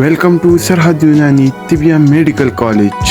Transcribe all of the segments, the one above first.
Welcome to Sarhad Unani Tibia Medical College.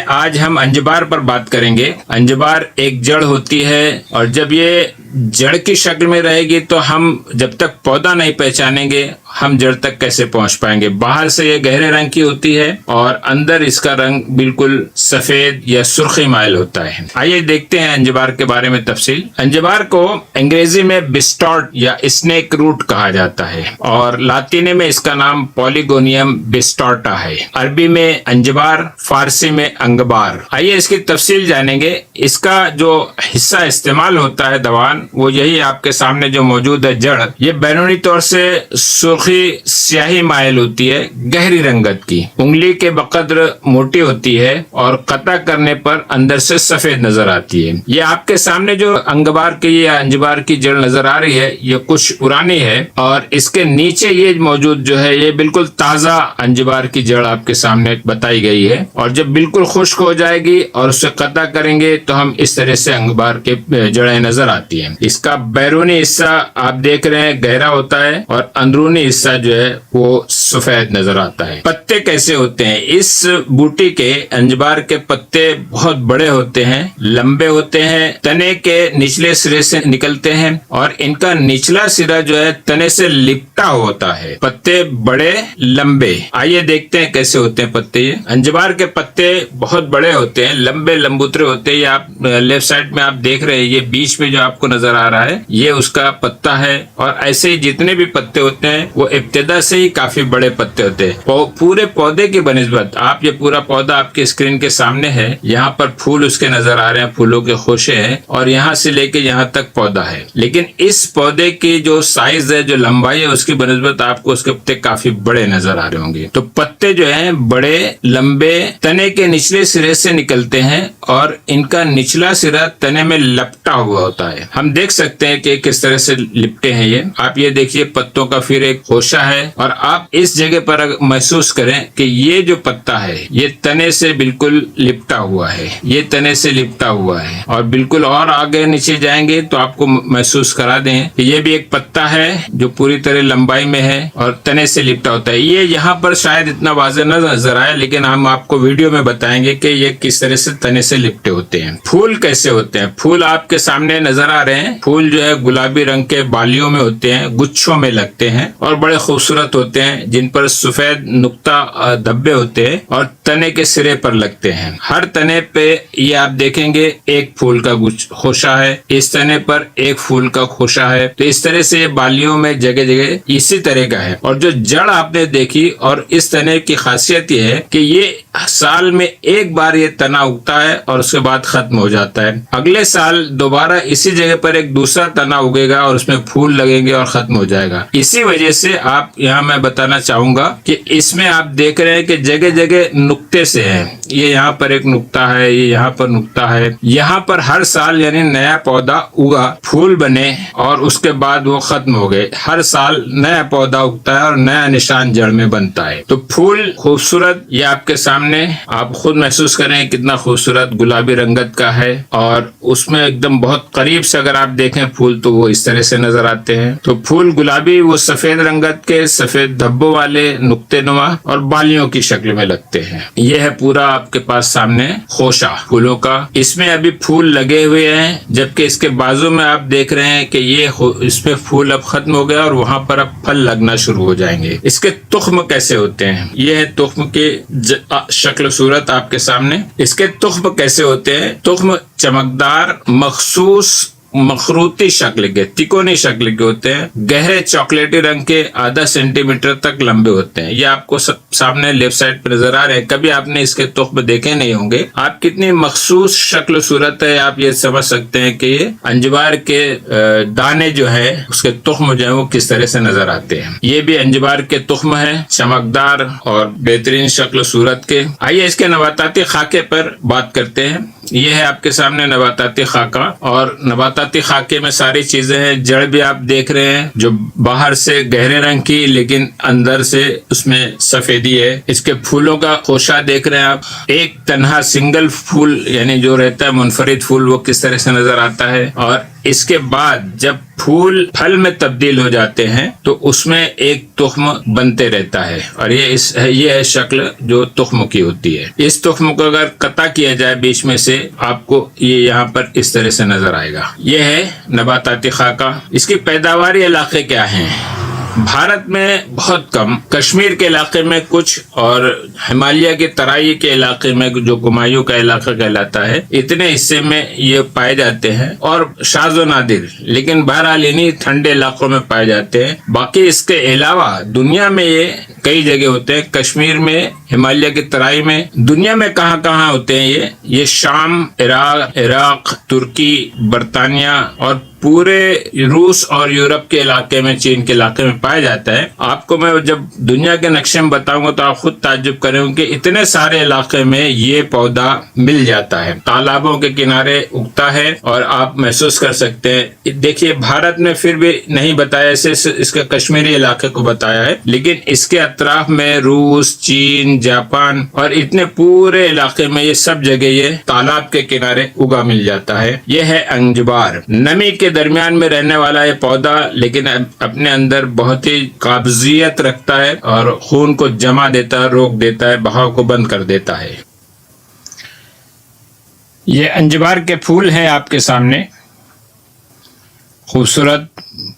आज हम अंजबार पर बात करेंगे। अंजबार एक जड़ होती है और जब ये जड़ की शक्ल में रहेगी तो हम जब तक पौधा नहीं पहचानेंगे हम जड़ तक कैसे पहुंच पाएंगे। बाहर से ये गहरे रंग की होती है और अंदर इसका रंग बिल्कुल सफेद या सुर्खी माइल होता है। आइए देखते हैं अंजबार के बारे में तफसील। अंजबार को अंग्रेजी में बिस्टॉर्ट या स्नेक रूट कहा जाता है और लातीनी में इसका नाम पॉलीगोनियम बिस्टॉर्टा है। अरबी में अंजबार, फारसी में अंगबार। आइए इसकी तफसील जानेंगे। इसका जो हिस्सा इस्तेमाल होता है दवान, वो यही आपके सामने जो मौजूद है जड़। ये बैरूनी तौर से सुर्खी स्याही माइल होती है, गहरी रंगत की, उंगली के बकद्र मोटी होती है और कता करने पर अंदर से सफेद नजर आती है। ये आपके सामने जो अंगबार की या अंजबार की जड़ नजर आ रही है ये कुछ पुरानी है और इसके नीचे ये मौजूद जो है ये बिल्कुल ताजा अंजबार की जड़ आपके सामने बताई गई है। और जब बिल्कुल खुश्क हो जाएगी और उसे कता करेंगे तो हम इस तरह से अंगबार के जड़ें नजर आती हैं। इसका बैरूनी हिस्सा आप देख रहे हैं गहरा होता है और अंदरूनी हिस्सा जो है वो सफेद नजर आता है। पत्ते कैसे होते हैं? इस बूटी के अंजबार के पत्ते बहुत बड़े होते हैं, लंबे होते हैं, तने के निचले सिरे से निकलते हैं और इनका निचला सिरा जो है तने से लिपटा होता है। पत्ते बड़े लंबे। आइए देखते हैं कैसे होते हैं पत्ते। ये अंजबार के पत्ते बहुत बड़े होते हैं, लंबे लंबूतरे होते हैं। ये आप लेफ्ट साइड में आप देख रहे हैं, ये बीच में जो आपको नजर आ रहा है ये उसका पत्ता है। और ऐसे ही जितने भी पत्ते होते हैं वो इब्तिदा से ही काफी बड़े पत्ते होते हैं। पूरे पौधे की बनिस्बत आप ये पूरा पौधा आपके स्क्रीन के सामने है, यहाँ पर फूल उसके नजर आ रहे हैं, फूलों के खोशे हैं और यहाँ से लेके यहाँ तक पौधा है। लेकिन इस पौधे की जो साइज है, जो लंबाई है, उसकी बनिस्बत आपको उसके पत्ते काफी बड़े नजर आ रहे होंगे। तो पत्ते जो है बड़े लंबे तने के निचले सिरे से निकलते हैं और इनका निचला सिरा तने में लपटा हुआ होता है। हम देख सकते हैं कि किस तरह से लिपटे हैं ये। आप ये देखिए पत्तों का फिर एक खोशा है और आप इस जगह पर महसूस करें कि ये जो पत्ता है ये तने से बिल्कुल लिपटा हुआ है, ये तने से लिपटा हुआ है। और बिल्कुल और आगे नीचे जाएंगे तो आपको महसूस करा दें कि ये भी एक पत्ता है जो पूरी तरह लंबाई में है और तने से लिपटा होता है। ये यहाँ पर शायद इतना वाज़ेह न नजर आए लेकिन हम आपको वीडियो में बताएंगे कि ये किस तरह से तने से लिपटे होते हैं। फूल कैसे होते हैं? फूल आपके सामने नजर आ रहे हैं। फूल जो है गुलाबी रंग के बालियों में होते हैं, गुच्छों में लगते हैं और बड़े खूबसूरत होते हैं, जिन पर सफेद नुक्ता धब्बे होते हैं और तने के सिरे पर लगते हैं। हर तने पे ये आप देखेंगे एक फूल का खोशा है, इस तने पर एक फूल का खोशा है। तो इस तरह से बालियों में जगह जगह इसी तरह का है। और जो जड़ आपने देखी और इस तने की खासियत ये है कि ये साल में एक बार ये तना उगता है और उसके बाद खत्म हो जाता है। अगले साल दोबारा इसी जगह पर एक दूसरा तना उगेगा और उसमें फूल लगेंगे और खत्म हो जाएगा। इसी वजह से आप यहाँ मैं बताना चाहूंगा कि इसमें आप देख रहे हैं कि जगह जगह नुक्ते से है। ये यहाँ पर एक नुक्ता है, ये यहाँ पर नुक्ता है। यहाँ पर हर साल यानी नया पौधा उगा, फूल बने और उसके बाद वो खत्म हो गए। हर साल नया पौधा उगता है और नया निशान जड़ में बनता है। तो फूल खूबसूरत, ये आपके सामने आप खुद महसूस करें कितना खूबसूरत गुलाबी रंगत का है और उसमें एकदम बहुत करीब से अगर आप देखें फूल तो वो इस तरह से नजर आते हैं। तो फूल गुलाबी, वो सफेद रंगत के, सफेद धब्बों वाले, नुक्ते नुमा और बालियों की शक्ल में लगते हैं। यह है पूरा आपके पास सामने खोशा फूलों का। इसमें अभी फूल लगे हुए हैं जबकि इसके बाजू में आप देख रहे हैं कि ये इसमें फूल अब खत्म हो गया और वहां पर अब फल लगना शुरू हो जाएंगे। इसके तुख्म कैसे होते हैं? ये है तुख्म के शक्ल सूरत आपके सामने। इसके तुख्म कैसे होते हैं? तुख्म चमकदार, मखसूस मखरूती शक्ल के, तिकोनी शक्ल के होते हैं, गहरे चॉकलेटी रंग के, आधा सेंटीमीटर तक लंबे होते हैं। ये आपको सामने लेफ्ट साइड पर नजर आ रहे हैं। कभी आपने इसके तुख्म देखे नहीं होंगे। आप कितनी मखसूस शक्ल सूरत है आप ये समझ सकते हैं कि ये अंजबार के दाने जो है उसके तुख्म जो है वो किस तरह से नजर आते हैं। ये भी अंजबार के तुख्म है, चमकदार और बेहतरीन शक्ल सूरत के। आइए इसके नबाताती खाके पर बात करते हैं। ये है आपके सामने नबाताती खाका और नबाताती नबाताती खाके में सारी चीजें हैं। जड़ भी आप देख रहे हैं जो बाहर से गहरे रंग की लेकिन अंदर से उसमें सफेदी है। इसके फूलों का खोशा देख रहे हैं आप, एक तन्हा सिंगल फूल यानी जो रहता है मुनफरिद फूल वो किस तरह से नजर आता है। और इसके बाद जब फूल फल में तब्दील हो जाते हैं तो उसमें एक तुख्म बनते रहता है और ये है शक्ल जो तुख्म की होती है। इस तुख्म को अगर कता किया जाए बीच में से आपको ये यहाँ पर इस तरह से नजर आएगा। ये है नबाताती खाका। इसकी पैदावारी इलाके क्या हैं? भारत में बहुत कम, कश्मीर के इलाके में कुछ और हिमालय के तराई के इलाके में जो कुमायूं का इलाका कहलाता है, इतने हिस्से में ये पाए जाते हैं और शाज़ो नादिर, लेकिन बहरहाल इन्हीं ठंडे इलाकों में पाए जाते हैं। बाकी इसके अलावा दुनिया में ये कई जगह होते हैं। कश्मीर में, हिमालय की तराई में, दुनिया में कहाँ कहाँ होते हैं ये शाम, इराक, तुर्की, बरतानिया और पूरे रूस और यूरोप के इलाके में, चीन के इलाके में पाया जाता है। आपको मैं जब दुनिया के नक्शे में बताऊंगा तो आप खुद ताज्जुब करेंगे कि इतने सारे इलाके में ये पौधा मिल जाता है। तालाबों के किनारे उगता है और आप महसूस कर सकते हैं। देखिए भारत में फिर भी नहीं बताया, इसे इसके कश्मीरी इलाके को बताया है, लेकिन इसके अतराफ में रूस, चीन, जापान और इतने पूरे इलाके में ये सब जगह ये तालाब के किनारे उगा मिल जाता है। ये है अंजबार, नमी के दरमियान में रहने वाला ये पौधा, लेकिन अपने अंदर बहुत ही काब्जियत रखता है और खून को जमा देता है, रोक देता है, बहाव को बंद कर देता है। ये अंजबार के फूल हैं आपके सामने, खूबसूरत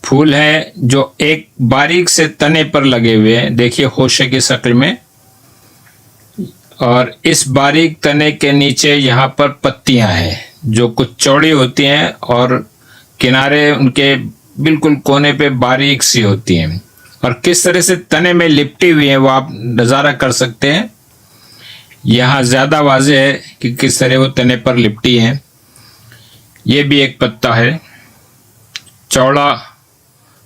फूल है जो एक बारीक से तने पर लगे हुए हैं। देखिए खोशे की शक्ल में, और इस बारीक तने के नीचे यहाँ पर पत्तियां हैं जो कुछ चौड़ी होती हैं और किनारे उनके बिल्कुल कोने पे बारीक सी होती हैं और किस तरह से तने में लिपटी हुई हैं वो आप नज़ारा कर सकते हैं। यहाँ ज़्यादा वाज़ेह है कि किस तरह वो तने पर लिपटी हैं। ये भी एक पत्ता है, चौड़ा,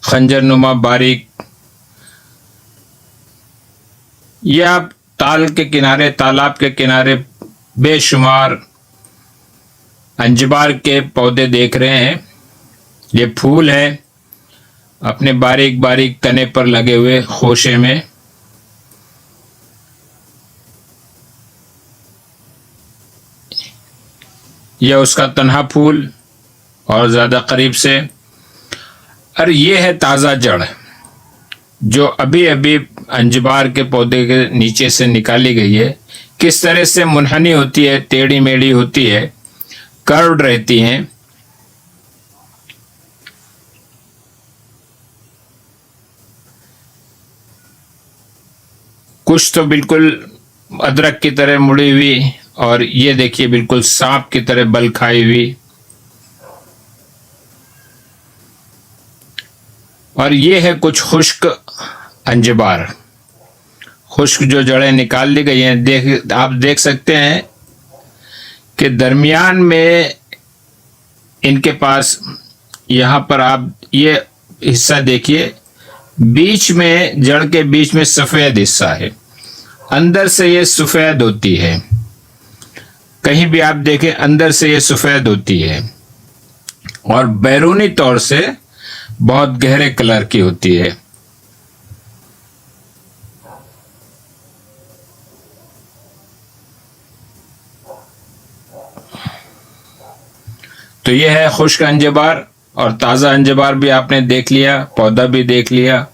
खंजर नुमा, बारीक। ये आप ताल के किनारे, तालाब के किनारे बेशुमार अंजबार के पौधे देख रहे हैं। ये फूल है अपने बारीक बारीक तने पर लगे हुए खोशे में। यह उसका तन्हा फूल और ज़्यादा करीब से। और ये है ताज़ा जड़ जो अभी अभी अंजबार के पौधे के नीचे से निकाली गई है। किस तरह से मुनहनी होती है, टेढ़ी मेढ़ी होती है, कर्व्ड रहती हैं। कुछ तो बिल्कुल अदरक की तरह मुड़ी हुई और ये देखिए बिल्कुल सांप की तरह बल खाई हुई। और ये है कुछ खुश्क अंजबार, खुश्क जो जड़ें निकाल ली गई हैं। आप देख सकते हैं कि दरमियान में इनके पास, यहाँ पर आप ये हिस्सा देखिए, बीच में, जड़ के बीच में सफ़ेद हिस्सा है, अंदर से ये सफ़ेद होती है। कहीं भी आप देखें अंदर से ये सफ़ेद होती है और बैरूनी तौर से बहुत गहरे कलर की होती है। तो ये है खुश्क अंजबार और ताज़ा अंजबार भी आपने देख लिया, पौधा भी देख लिया।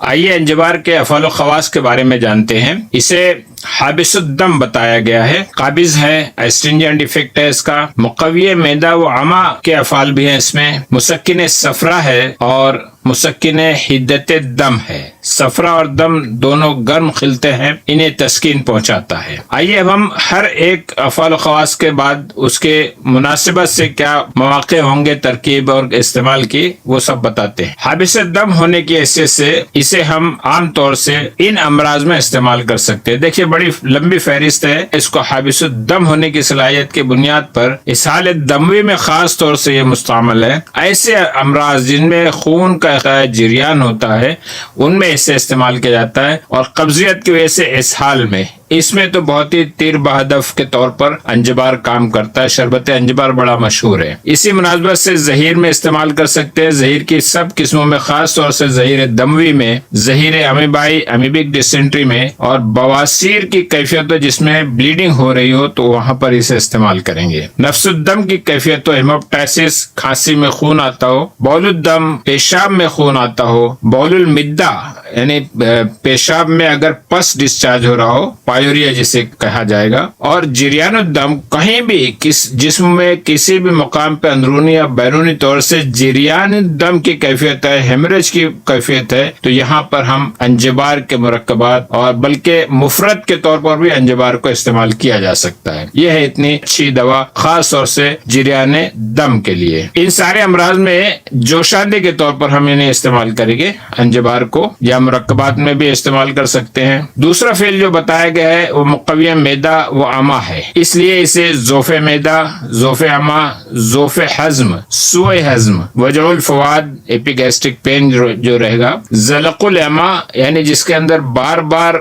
आइए अंजबार के अफ़ाल ख़वास के बारे में जानते हैं। इसे हाबिसुद्दम बताया गया है, काबिज है, एस्ट्रिंजेंट इफेक्ट है इसका, मुक़व्वी मैदा व आमा के अफ़ाल भी हैं इसमें, मुसक्किन सफ़रा है और मुसक्किन हिद्दत दम है। सफ़रा और दम दोनों गर्म खिलते हैं, इन्हें तस्कीन पहुंचाता है। आइए अब हम हर एक अफ़ाल ख़वास के बाद उसके मुनासिबत से क्या मौक़े होंगे तरकीब और इस्तेमाल की, वो सब बताते हैं। हाबिस दम होने की हैसियत से इसे हम आम तौर से इन अमराज में इस्तेमाल कर सकते हैं। देखिए बड़ी लंबी फहरिस्त है। इसको हाबिस दम होने की सलाहियत के बुनियाद पर इसहाल दमवी में खास तौर से यह मुस्तअमल है। ऐसे अमराज जिनमें खून का जरियान होता है उनमें इसे इस्तेमाल किया जाता है और कब्जियत की वजह से इसहाल में इसमें तो बहुत ही तीर बहदफ के तौर पर अंजबार काम करता है। शरबत अंजबार बड़ा मशहूर है। इसी मुनासबत से जहीर में इस्तेमाल कर सकते हैं। जहीर की सब किस्मों में, खास तौर से जहीर दमवी में, जहीर अमीबाई अमीबिक डिसेंट्री में और बवासीर की कैफियत हो जिसमें ब्लीडिंग हो रही हो तो वहां पर इसे इस्तेमाल करेंगे। नफ्सुद्दम की कैफियत हो, हेमोप्टाइसिस, खांसी में खून आता हो, बौलुद्दम पेशाब में खून आता हो, बौलुल मिद्दा यानी पेशाब में अगर पस डिस्चार्ज हो रहा हो, पायोरिया जिसे कहा जाएगा, और जिरियानुद्दम कहीं भी किस जिस्म में किसी भी मुकाम पे अंदरूनी या बैरूनी तौर से जिरियानुद्दम की कैफियत है, हेमरेज की कैफियत है, तो यहाँ पर हम अंजबार के मुरक्कबात और बल्कि मुफरत के तौर पर भी अंजबार को इस्तेमाल किया जा सकता है। यह है इतनी अच्छी दवा खास तौर से जिरियान दम के लिए। इन सारे अमराज में जोशांदे के तौर पर हम इन्हें इस्तेमाल करेंगे अंजबार को, या मुरक्कबात में भी इस्तेमाल कर सकते हैं। दूसरा फेल जो बताया गया है वो मुक़व्विय मैदा व अमा है, इसलिए इसे ज़ोफ़े मैदा, ज़ोफ़े अमा, ज़ोफ़े हज़्म, सुए हज़्म, वजउल फ़वाद एपिगैस्ट्रिक पेन जो रहेगा, ज़लक़ुल अमा यानी जिसके अंदर बार बार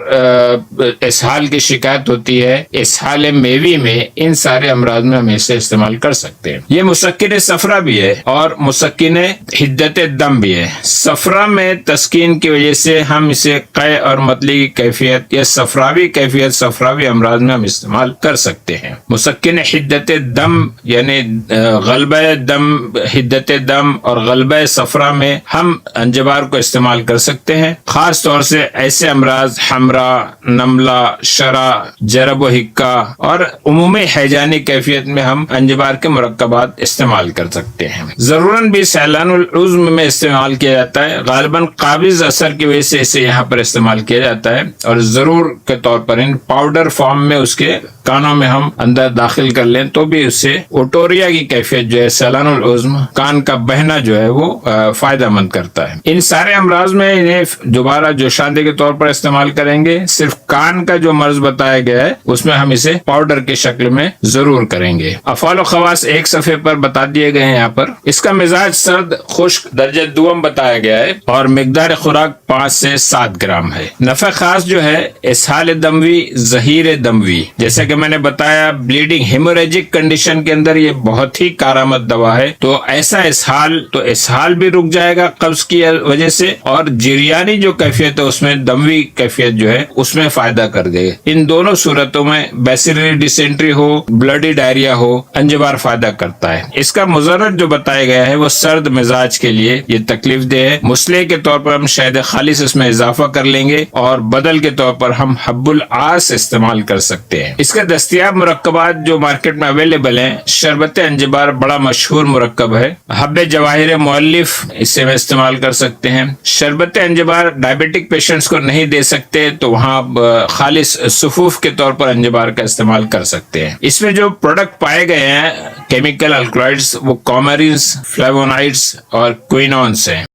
इसहाल की शिकायत होती है, इसहाल मेवी में, इन सारे अमराज में हम इसे इस्तेमाल कर सकते हैं। ये मुसक्किन सफरा भी है और मुसक्किन हिद्दत दम भी है। सफरा में तस्कीन की वजह से हम इसे कै और मतली की कैफियत या सफरावी कैफियत, सफरावी अमराज में हम इस्तेमाल कर सकते हैं। मुसक्किन हिद्दत दम यानी गलबा दम, हिद्दत दम और गलबा सफरा में हम अंजबार को इस्तेमाल कर सकते हैं। खास तौर से ऐसे अमराज हमरा, नमला, शरा, जरब व हिक्का और उमूमी हैजानी कैफियत में हम अंजबार के मुरक्कबात इस्तेमाल कर सकते हैं। जरूरन भी सैलानुल उज़्म में इस्तेमाल किया जाता है। गालिबन काबिज असर की वजह से इसे यहाँ पर इस्तेमाल किया जाता है और जरूर के तौर पर इन पाउडर फॉर्म में उसके कानों में हम अंदर दाखिल कर लें तो भी उससे ओटोरिया की कैफियत जो है, सैलानुल उज़्म, कान का बहना जो है वो फायदेमंद करता है। इन सारे अमराज में इन्हें दोबारा जोशांदे के तौर पर इस्तेमाल करेंगे। सिर्फ कान का जो मर्ज बताया गया है उसमें हम इसे पाउडर की शक्ल में जरूर करेंगे। अफ़ाल खवास एक सफ़े पर बता दिए गए हैं। यहाँ पर इसका मिजाज सर्द खुश्क दर्जे दुअम बताया गया है और मिकदार खुराक 5 से 7 ग्राम है। नफ़े खास जो है इसहाल दमवी, ज़हीर दमवी, जैसे कि मैंने बताया ब्लीडिंग हेमोरेजिक कंडीशन के अंदर ये बहुत ही कारआमद दवा है। तो ऐसा इसहाल भी रुक जाएगा कब्ज की वजह से, और जिरियानी जो कैफियत है उसमें दमवी कैफियत जो है उसमें फायदा कर देगा। इन दोनों सूरतों में बैसिलरी डिसेंट्री हो, ब्लडी डायरिया हो, अंजबार फायदा करता है। इसका मुजर्रत जो बताया गया है वो सर्द मिजाज के लिए ये तकलीफ दे है। मुस्ले के तौर पर हम शहद खालिस इसमें इजाफा कर लेंगे और बदल के तौर पर हम हब्बुल आस इस्तेमाल कर सकते हैं। इसका दस्तयाब मुरक्कबात जो मार्केट में अवेलेबल हैं, शरबत अंजबार बड़ा मशहूर मुरक्कब है। हब्बे जवाहिर मुअल्लिफ इसे हम इस्तेमाल कर सकते हैं। शरबत अंजबार डायबिटिक पेशेंट्स को नहीं दे सकते तो वहाँ खालिस सुफूफ के तौर पर अंजबार का इस्तेमाल कर सकते हैं। इसमें जो प्रोडक्ट पाए गए हैं केमिकल अल्कलॉइड्स वो कॉमरिन्स, फ्लेवोनाइड्स और क्विनोन्स हैं।